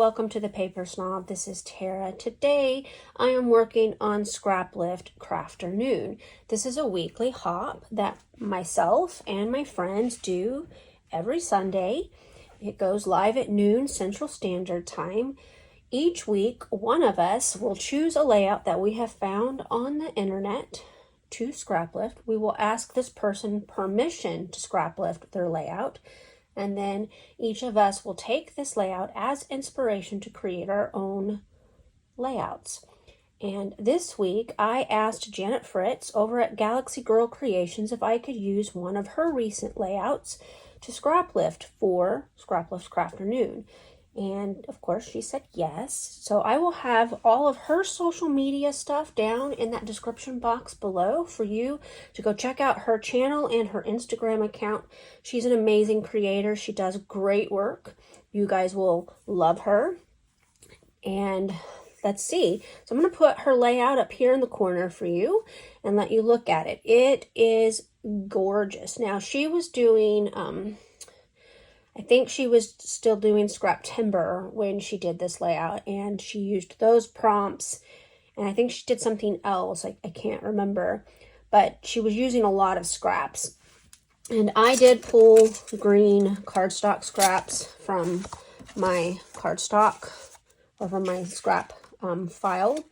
welcome to the Paper Snob. This is Tara. Today I am working on Scraplift Crafternoon. This is a weekly hop that myself and my friends do every Sunday. It goes live at noon Central Standard Time. Each week, one of us will choose a layout that we have found on the internet to scraplift. We will ask this person permission to scraplift their layout. And then each of us will take this layout as inspiration to create our own layouts. And this week, I asked Janet Fritz over at Galaxy Girl Creations if I could use one of her recent layouts to scraplift for Scraplift Crafternoon. And of course, she said yes. So I will have all of her social media stuff down in that description box below for you to go check out her channel and her Instagram account. She's an amazing creator. She does great work. You guys will love her. And let's see. So I'm going to put her layout up here in the corner for you and let you look at it. It is gorgeous. Now, she was doing... I think she was still doing scrap timber when she did this layout, and she used those prompts, and I think she did something else. I can't remember, but she was using a lot of scraps. And I did pull green cardstock scraps from my cardstock or from my scrap file.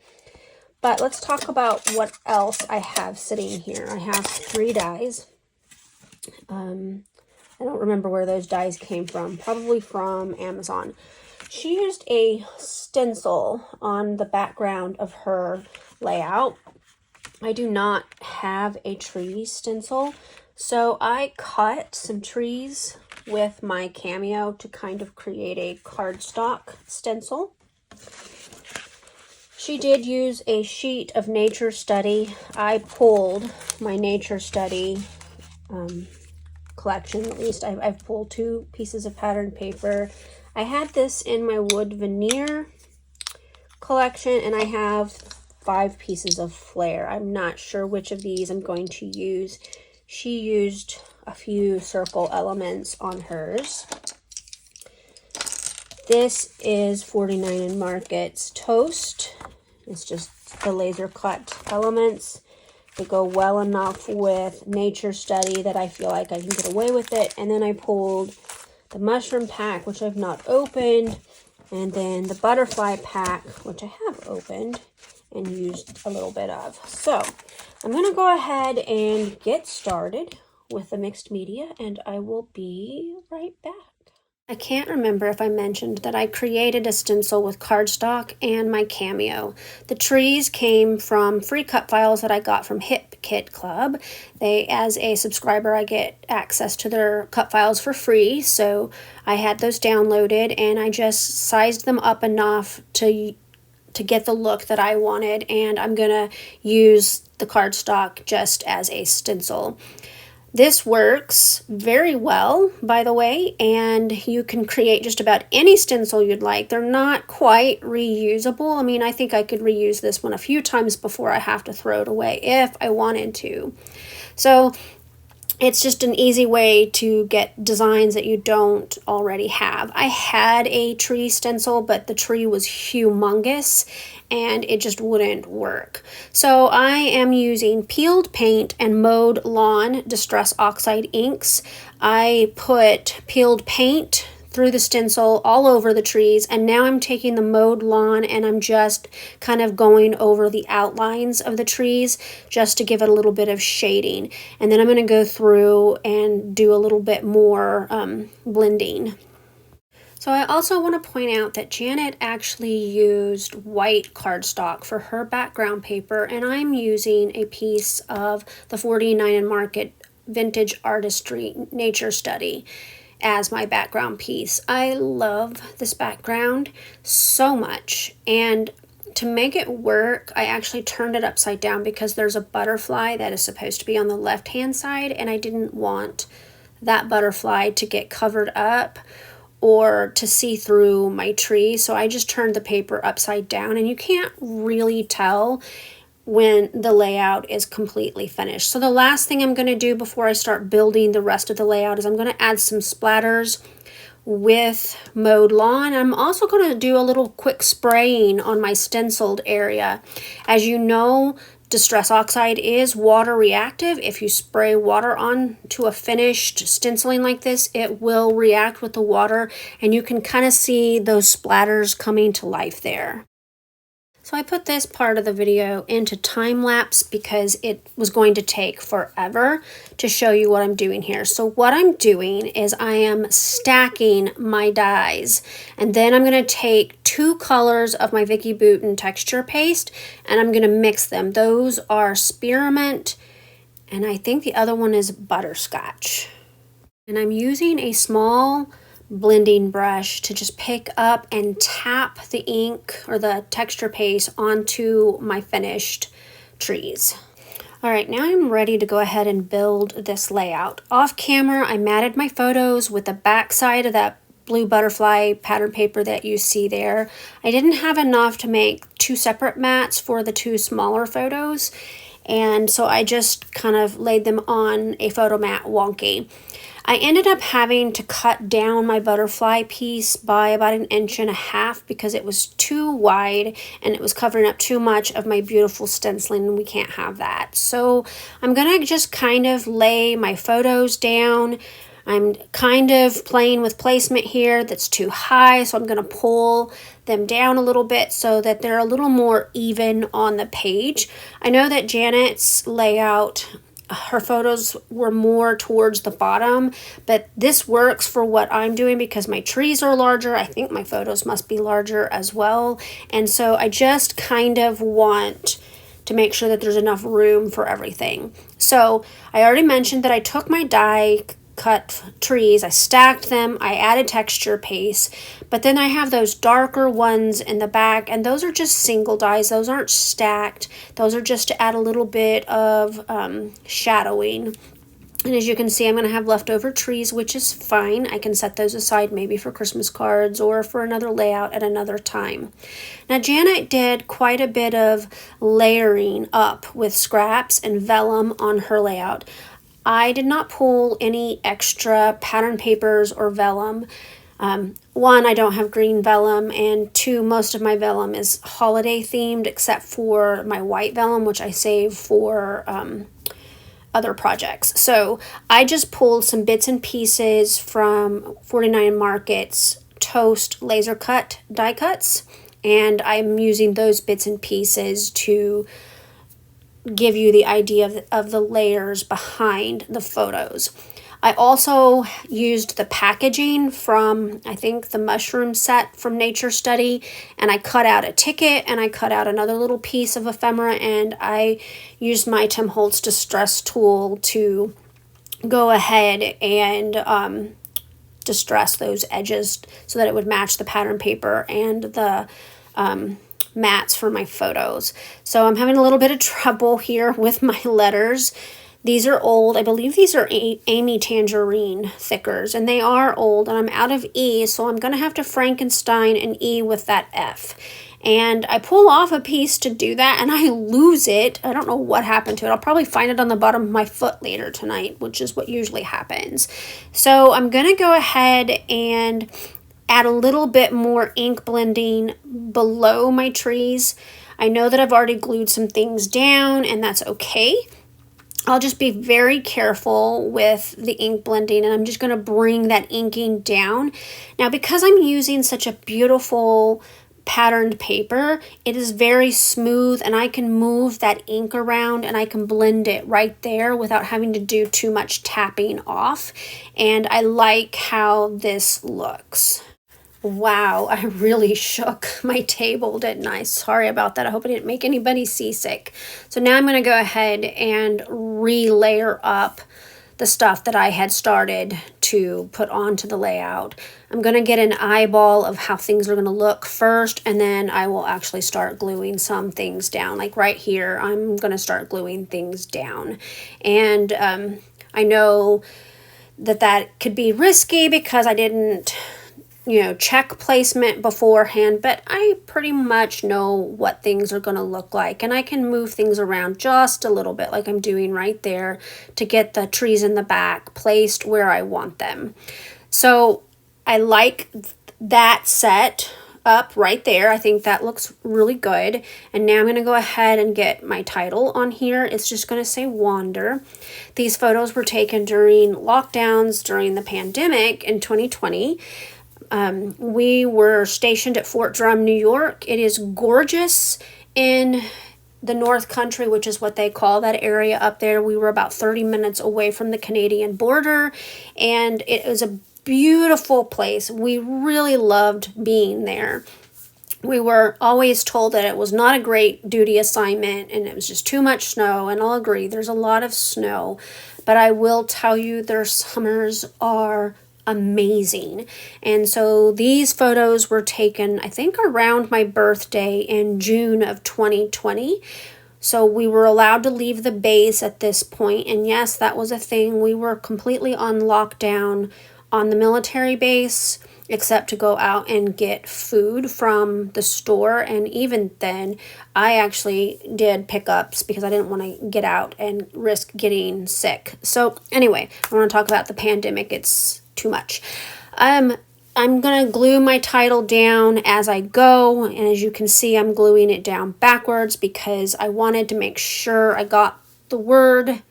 But let's talk about what else I have sitting here. I have 3 dies. I don't remember where those dies came from, probably from Amazon. She used a stencil on the background of her layout. I do not have a tree stencil, so I cut some trees with my Cameo to kind of create a cardstock stencil. She did use a sheet of Nature Study. I pulled my Nature Study collection. At least I've pulled 2 pieces of pattern paper. I had this in my wood veneer collection, and I have 5 pieces of flare. I'm not sure which of these I'm going to use. She used a few circle elements on hers. This is 49 & Market's Toast. It's just the laser cut elements. They go well enough with Nature Study that I feel like I can get away with it. And then I pulled the mushroom pack, which I've not opened, and then the butterfly pack, which I have opened and used a little bit of. So I'm going to go ahead and get started with the mixed media, and I will be right back. I can't remember if I mentioned that I created a stencil with cardstock and my Cameo. The trees came from free cut files that I got from Hip Kit Club. As a subscriber, I get access to their cut files for free, so I had those downloaded, and I just sized them up enough to get the look that I wanted, and I'm gonna use the cardstock just as a stencil. This works very well, by the way, and you can create just about any stencil you'd like. They're not quite reusable. I mean, I think I could reuse this one a few times before I have to throw it away if I wanted to. So it's just an easy way to get designs that you don't already have. I had a tree stencil, but the tree was humongous and it just wouldn't work. So I am using peeled paint and Mowed Lawn Distress Oxide inks. I put peeled paint through the stencil all over the trees, and now I'm taking the Mowed Lawn and I'm just kind of going over the outlines of the trees just to give it a little bit of shading. And then I'm going to go through and do a little bit more blending. So I also want to point out that Janet actually used white cardstock for her background paper, and I'm using a piece of the 49 & Market Vintage Artistry Nature Study as my background piece. I love this background so much, and to make it work, I actually turned it upside down because there's a butterfly that is supposed to be on the left-hand side, and I didn't want that butterfly to get covered up or to see through my tree, so I just turned the paper upside down, and you can't really tell when the layout is completely finished. So the last thing I'm going to do before I start building the rest of the layout is I'm going to add some splatters with mowed lawn. I'm also going to do a little quick spraying on my stenciled area. As you know, Distress Oxide is water reactive. If you spray water onto a finished stenciling like this, it will react with the water, and you can kind of see those splatters coming to life there. So I put this part of the video into time lapse because it was going to take forever to show you what I'm doing here. So what I'm doing is I am stacking my dies, and then I'm going to take 2 colors of my Vicky Bouton texture paste and I'm going to mix them. Those are Spearmint and I think the other one is Butterscotch. And I'm using a small blending brush to just pick up and tap the ink or the texture paste onto my finished trees. All right, now I'm ready to go ahead and build this layout. Off camera, I matted my photos with the back side of that blue butterfly pattern paper that you see there. I didn't have enough to make 2 separate mats for the 2 smaller photos, and so I just kind of laid them on a photo mat wonky. I ended up having to cut down my butterfly piece by about 1.5 inches because it was too wide and it was covering up too much of my beautiful stenciling, and we can't have that. So I'm going to just kind of lay my photos down. I'm kind of playing with placement here that's too high, so I'm going to pull them down a little bit so that they're a little more even on the page. I know that Janet's layout, her photos were more towards the bottom, but this works for what I'm doing because my trees are larger. I think my photos must be larger as well. And so I just kind of want to make sure that there's enough room for everything. So I already mentioned that I took my die cut trees, I stacked them, I added texture paste, but then I have those darker ones in the back, and those are just single dies. Those aren't stacked. Those are just to add a little bit of shadowing. And as you can see, I'm going to have leftover trees, which is fine. I can set those aside maybe for Christmas cards or for another layout at another time. Now, Janet did quite a bit of layering up with scraps and vellum on her layout. I did not pull any extra pattern papers or vellum. 1, I don't have green vellum, and 2, most of my vellum is holiday themed except for my white vellum, which I save for other projects. So I just pulled some bits and pieces from 49 Market's Toast laser cut die cuts, and I'm using those bits and pieces to give you the idea of the layers behind the photos. I also used the packaging from, I think, the mushroom set from Nature Study, and I cut out a ticket and I cut out another little piece of ephemera, and I used my Tim Holtz Distress tool to go ahead and distress those edges so that it would match the pattern paper and the mats for my photos. So I'm having a little bit of trouble here with my letters. These are old. I believe these are Amy Tangerine thickers, and they are old, and I'm out of E, so I'm going to have to Frankenstein an E with that F. And I pull off a piece to do that, and I lose it. I don't know what happened to it. I'll probably find it on the bottom of my foot later tonight, which is what usually happens. So I'm going to go ahead and add a little bit more ink blending below my trees. I know that I've already glued some things down, and that's okay. I'll just be very careful with the ink blending, and I'm just going to bring that inking down. Now, because I'm using such a beautiful patterned paper, it is very smooth, and I can move that ink around and I can blend it right there without having to do too much tapping off. And I like how this looks. Wow, I really shook my table, didn't I? Sorry about that. I hope I didn't make anybody seasick. So now I'm going to go ahead and re-layer up the stuff that I had started to put onto the layout. I'm going to get an eyeball of how things are going to look first, and then I will actually start gluing some things down. Like right here, I'm going to start gluing things down. And I know that could be risky because I didn't check placement beforehand, but I pretty much know what things are going to look like, and I can move things around just a little bit like I'm doing right there to get the trees in the back placed where I want them. So I like that set up right there. I think that looks really good. And now I'm going to go ahead and get my title on here. It's just going to say Wander. These photos were taken during lockdowns during the pandemic in 2020. We were stationed at Fort Drum, New York. It is gorgeous in the North Country, which is what they call that area up there. We were about 30 minutes away from the Canadian border, and it was a beautiful place. We really loved being there. We were always told that it was not a great duty assignment and it was just too much snow, and I'll agree, there's a lot of snow, but I will tell you their summers are amazing. And so these photos were taken, I think, around my birthday in June of 2020. So we were allowed to leave the base at this point, and yes, that was a thing. We were completely on lockdown on the military base, except to go out and get food from the store. And even then, I actually did pickups because I didn't want to get out and risk getting sick. So anyway, I want to talk about the pandemic. It's too much. I'm going to glue my title down as I go. And as you can see, I'm gluing it down backwards because I wanted to make sure I got the word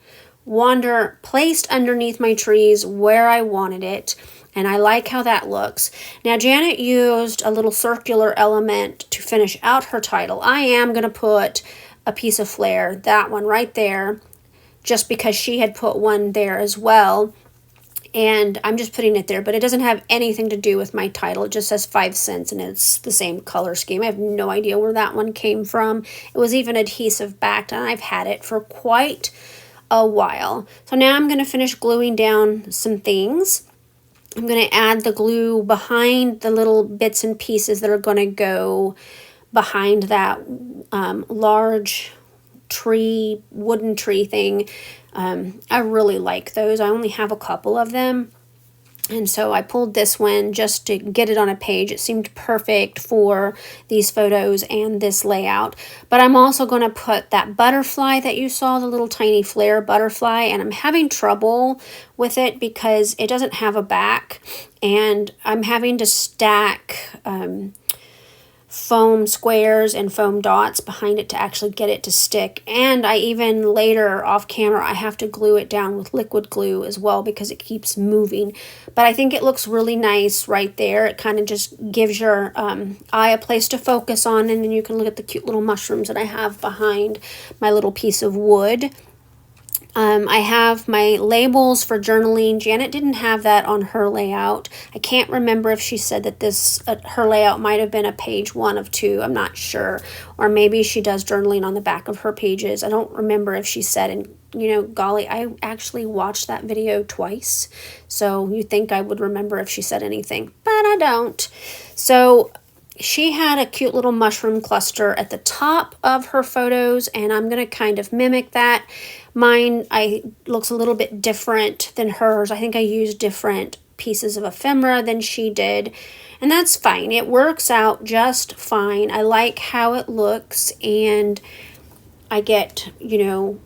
Wander placed underneath my trees where I wanted it, and I like how that looks. Now, Janet used a little circular element to finish out her title. I am going to put a piece of flair, that one right there, just because she had put one there as well, and I'm just putting it there, but it doesn't have anything to do with my title. It just says 5 cents, and it's the same color scheme. I have no idea where that one came from. It was even adhesive backed, and I've had it for quite a while. So now I'm going to finish gluing down some things. I'm going to add the glue behind the little bits and pieces that are going to go behind that large tree, wooden tree thing. I really like those. I only have a couple of them. And so I pulled this one just to get it on a page. It seemed perfect for these photos and this layout. But I'm also going to put that butterfly that you saw, the little tiny flare butterfly, and I'm having trouble with it because it doesn't have a back. And I'm having to stack foam squares and foam dots behind it to actually get it to stick. And I even later off camera, I have to glue it down with liquid glue as well because it keeps moving. But I think it looks really nice right there. It kind of just gives your eye a place to focus on, and then you can look at the cute little mushrooms that I have behind my little piece of wood. I have my labels for journaling. Janet didn't have that on her layout. I can't remember if she said that this her layout might have been a page 1 of 2. I'm not sure. Or maybe she does journaling on the back of her pages. I don't remember if she said, and you know, golly, I actually watched that video twice. So you think I would remember if she said anything, but I don't. So she had a cute little mushroom cluster at the top of her photos, and I'm going to kind of mimic that. Mine looks a little bit different than hers. I think I used different pieces of ephemera than she did, and that's fine. It works out just fine. I like how it looks, and I get, you know,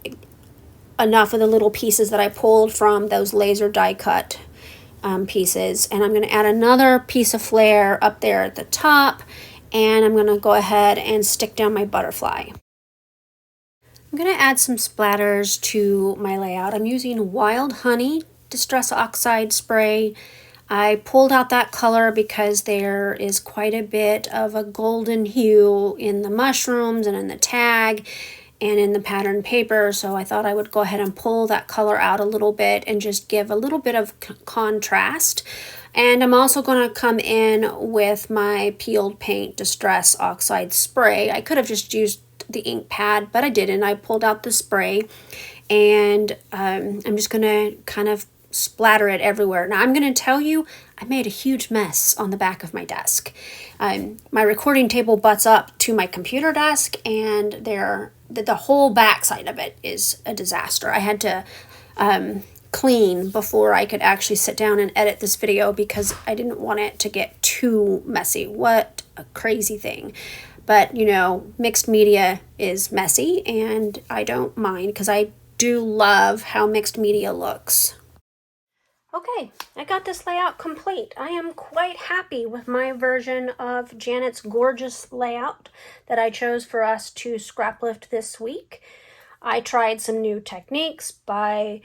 enough of the little pieces that I pulled from those laser die cut pieces. And I'm going to add another piece of flare up there at the top, and I'm going to go ahead and stick down my butterfly. I'm going to add some splatters to my layout. I'm using Wild Honey Distress Oxide spray. I pulled out that color because there is quite a bit of a golden hue in the mushrooms and in the tag and in the pattern paper, so I thought I would go ahead and pull that color out a little bit and just give a little bit of contrast. And I'm also going to come in with my peeled paint Distress Oxide spray. I could have just used the ink pad, but I didn't. I pulled out the spray, and I'm just going to kind of splatter it everywhere. Now I'm going to tell you, I made a huge mess on the back of my desk. My recording table butts up to my computer desk, and the whole back side of it is a disaster. I had to clean before I could actually sit down and edit this video because I didn't want it to get too messy. What a crazy thing. But, you know, mixed media is messy, and I don't mind because I do love how mixed media looks. Okay, I got this layout complete. I am quite happy with my version of Janet's gorgeous layout that I chose for us to scraplift this week. I tried some new techniques by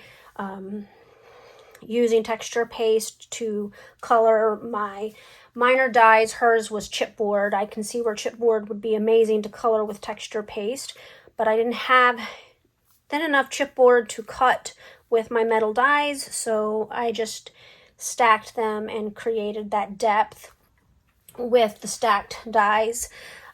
using texture paste to color my minor dies. Hers was chipboard. I can see where chipboard would be amazing to color with texture paste, but I didn't have then enough chipboard to cut with my metal dies, so I just stacked them and created that depth with the stacked dies.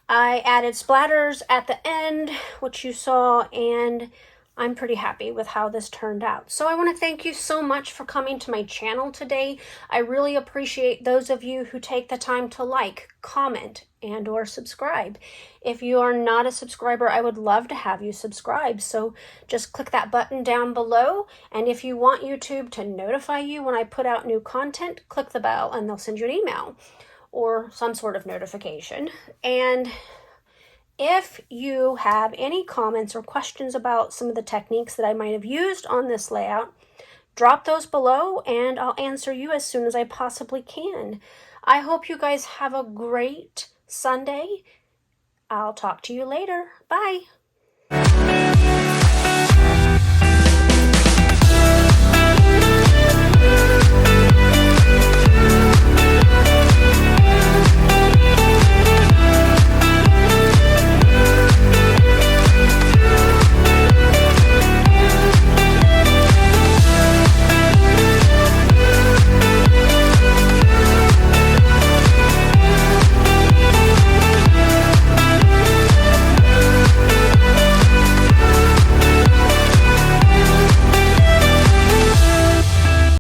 I added splatters at the end, which you saw, and I'm pretty happy with how this turned out. So I want to thank you so much for coming to my channel today. I really appreciate those of you who take the time to like, comment, and or subscribe. If you are not a subscriber, I would love to have you subscribe. So just click that button down below. And if you want YouTube to notify you when I put out new content, click the bell and they'll send you an email or some sort of notification. And if you have any comments or questions about some of the techniques that I might have used on this layout, drop those below and I'll answer you as soon as I possibly can. I hope you guys have a great Sunday. I'll talk to you later. Bye.